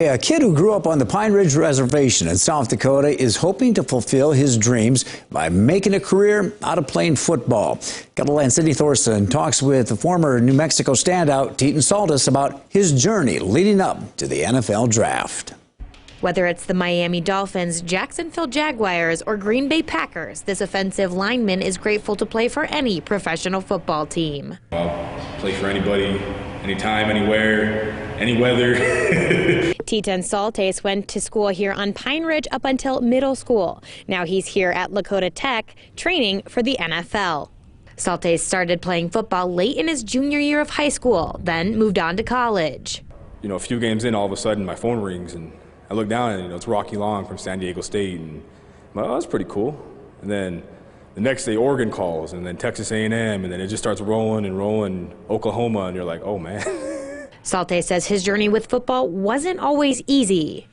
A kid who grew up on the Pine Ridge Reservation in South Dakota is hoping to fulfill his dreams by making a career out of playing football. KELOLAND's Sydney Thorson talks with the former New Mexico standout Teton Saltes about his journey leading up to the NFL draft. Whether it's the Miami Dolphins, Jacksonville Jaguars, or Green Bay Packers, this offensive lineman is grateful to play for any professional football team. I'll play for anybody, anytime, anywhere, any weather. Teton Saltes went to school here on Pine Ridge up until middle school. Now he's here at Lakota Tech training for the NFL. Saltes started playing football late in his junior year of high school, then moved on to college. You know, a few games in, all of a sudden my phone rings and I look down and, it's Rocky Long from San Diego State, and I'm like, oh, that's pretty cool. And then the next day Oregon calls, and then Texas A&M, and then it just starts rolling and rolling, Oklahoma, and you're like, oh man. Saltes says his journey with football wasn't always easy.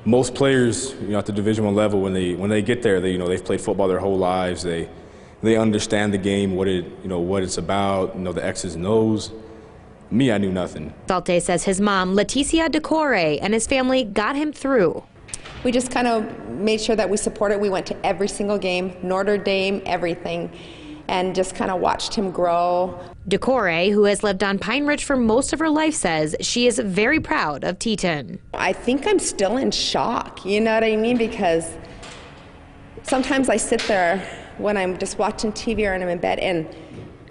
Most players, at the Division I level, when they get there, they've played football their whole lives. They understand the game, what it's about, the X's and O's. Me, I knew nothing. Saltes says his mom, Leticia DeCore, and his family got him through. We just kind of made sure that we supported. We went to every single game, Notre Dame, everything, and just kind of watched him grow. DeCore, who has lived on Pine Ridge for most of her life, says she is very proud of Teton. I think I'm still in shock, you know what I mean? Because sometimes I sit there when I'm just watching TV or I'm in bed, and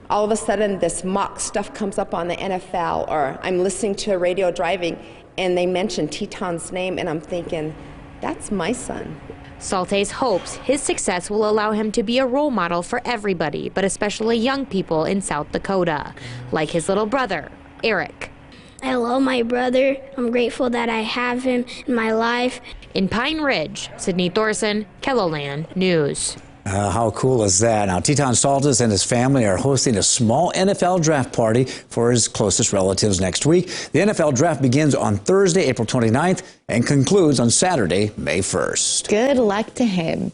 all of a sudden this mock stuff comes up on the NFL, or I'm listening to a radio driving and they mention Teton's name, and I'm thinking, that's my son. Saltes hopes his success will allow him to be a role model for everybody, but especially young people in South Dakota, like his little brother, Eric. I love my brother. I'm grateful that I have him in my life. In Pine Ridge, Sydney Thorson, KELOLAND News. How cool is that? Now, Teton Saltes and his family are hosting a small NFL draft party for his closest relatives next week. The NFL draft begins on Thursday, April 29th, and concludes on Saturday, May 1st. Good luck to him.